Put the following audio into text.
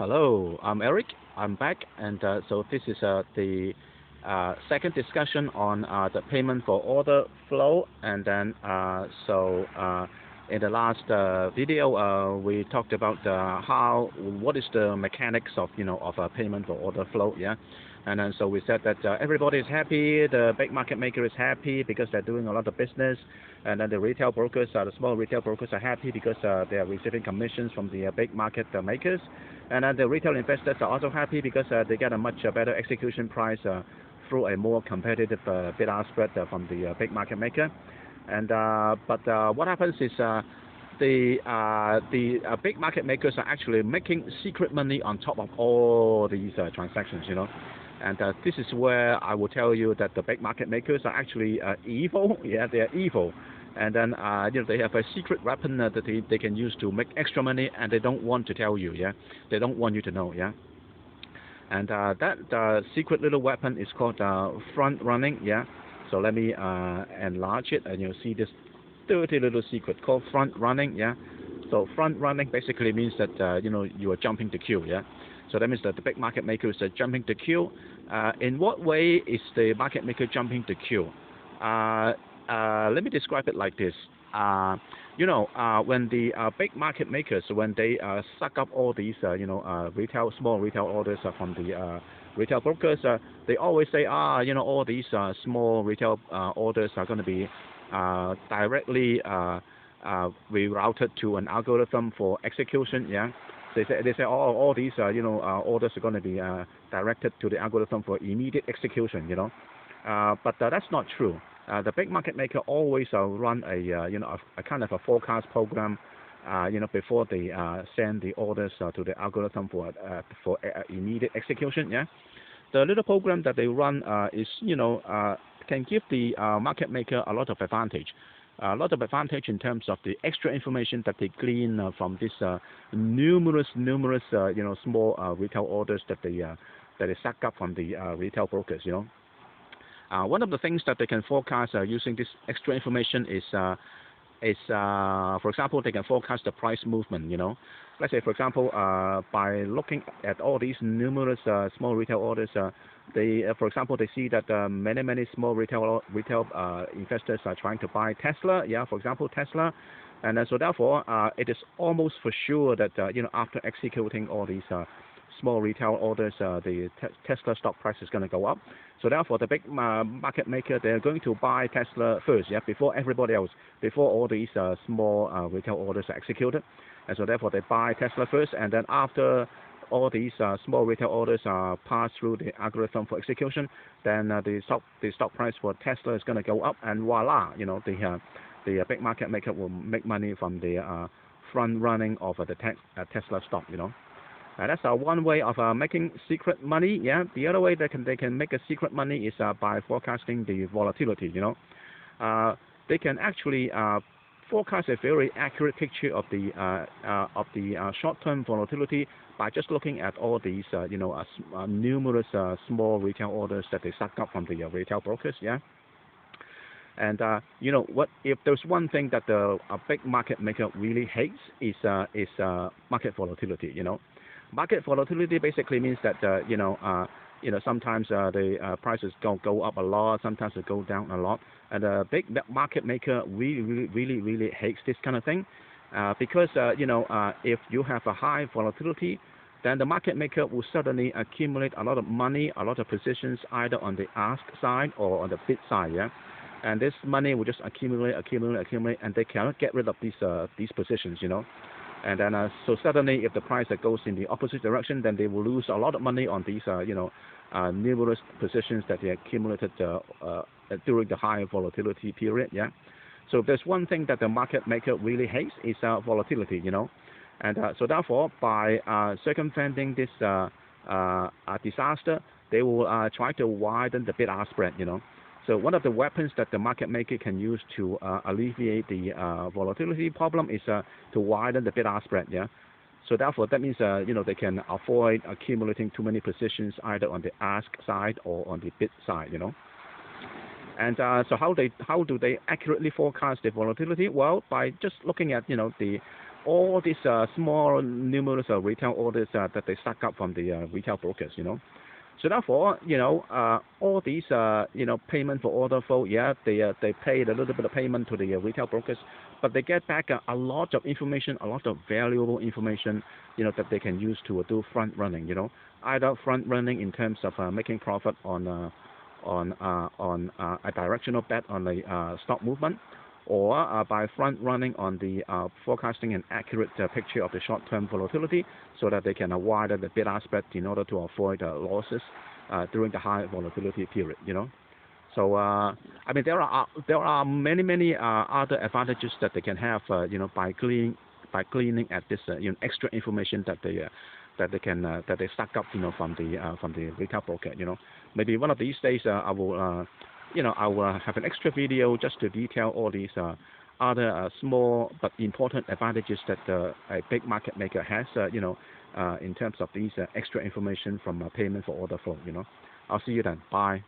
Hello, I'm Eric. I'm back, and so this is the second discussion on the payment for order flow. And then in the last video, we talked about what is the mechanics of of a payment for order flow. Yeah, and then so we said that everybody is happy, the big market maker is happy because they're doing a lot of business, and then the retail brokers, the small retail brokers are happy because they are receiving commissions from the big market makers. And the retail investors are also happy because they get a much better execution price through a more competitive bid-ask spread from the big market maker. And but what happens is the big market makers are actually making secret money on top of all these transactions, And this is where I will tell you that the big market makers are actually evil. Yeah, they are evil. And then they have a secret weapon that they can use to make extra money, and they don't want to tell you. Yeah, they don't want you to know. Yeah, and that secret little weapon is called front running. Yeah, so let me enlarge it, and you'll see this dirty little secret called front running. Yeah, so front running basically means that you are jumping the queue. Yeah, so that means that the big market makers are jumping the queue. In what way is the market maker jumping the queue? Let me describe it like this. When the big market makers, when they suck up all these, small retail orders from the retail brokers, they always say, all these small retail orders are going to be directly rerouted to an algorithm for execution. Yeah, they say all these orders are going to be directed to the algorithm for immediate execution. But that's not true. The big market maker always run a kind of a forecast program, before they send the orders to the algorithm for immediate execution. Yeah, the little program that they run can give the market maker a lot of advantage. A lot of advantage in terms of the extra information that they glean from this numerous small retail orders that they suck up from the retail brokers. One of the things that they can forecast using this extra information is, for example, they can forecast the price movement. Let's say, for example, by looking at all these numerous small retail orders, for example, they see that many small retail investors are trying to buy Tesla. Yeah, for example, Tesla, and so therefore, it is almost for sure that after executing all these small retail orders, the Tesla stock price is going to go up. So therefore, the big market maker, they're going to buy Tesla first, yeah, before everybody else, before all these small retail orders are executed. And so therefore, they buy Tesla first, and then after all these small retail orders are passed through the algorithm for execution, then the stock price for Tesla is going to go up, and voila, the big market maker will make money from the front running of the Tesla stock. That's one way of making secret money. Yeah. The other way they can make a secret money is by forecasting the volatility. They can actually forecast a very accurate picture of the short-term volatility by just looking at all these numerous small retail orders that they suck up from the retail brokers. Yeah. And what if there's one thing that the big market maker really hates is market volatility. Market volatility basically means that sometimes the prices go up a lot, sometimes they go down a lot, and the big market maker really hates this kind of thing, because if you have a high volatility, then the market maker will suddenly accumulate a lot of money, a lot of positions either on the ask side or on the bid side. Yeah, and this money will just accumulate, and they cannot get rid of these positions. And then, so suddenly, if the price goes in the opposite direction, then they will lose a lot of money on these, numerous positions that they accumulated during the high volatility period. Yeah. So if there's one thing that the market maker really hates is volatility. And so therefore, by circumventing this disaster, they will try to widen the bid-ask spread. So one of the weapons that the market maker can use to alleviate the volatility problem is to widen the bid-ask spread. Yeah. So therefore, that means they can avoid accumulating too many positions either on the ask side or on the bid side. And so how do they accurately forecast the volatility? Well, by just looking at the all these small numerous retail orders that they stack up from the retail brokers, you know. So therefore, all these, payment for order flow, yeah, they paid a little bit of payment to the retail brokers, but they get back a lot of information, a lot of valuable information, that they can use to do front running, either front running in terms of making profit on a directional bet on the stock movement, or by front running on the forecasting an accurate picture of the short-term volatility, so that they can widen the bid-ask spread in order to avoid losses during the high volatility period. So there are many other advantages that they can have by gleaning at this extra information that they stack up from the retail broker. Maybe one of these days I will have an extra video just to detail all these other small but important advantages that a big market maker has, in terms of these extra information from payment for order flow. I'll see you then. Bye.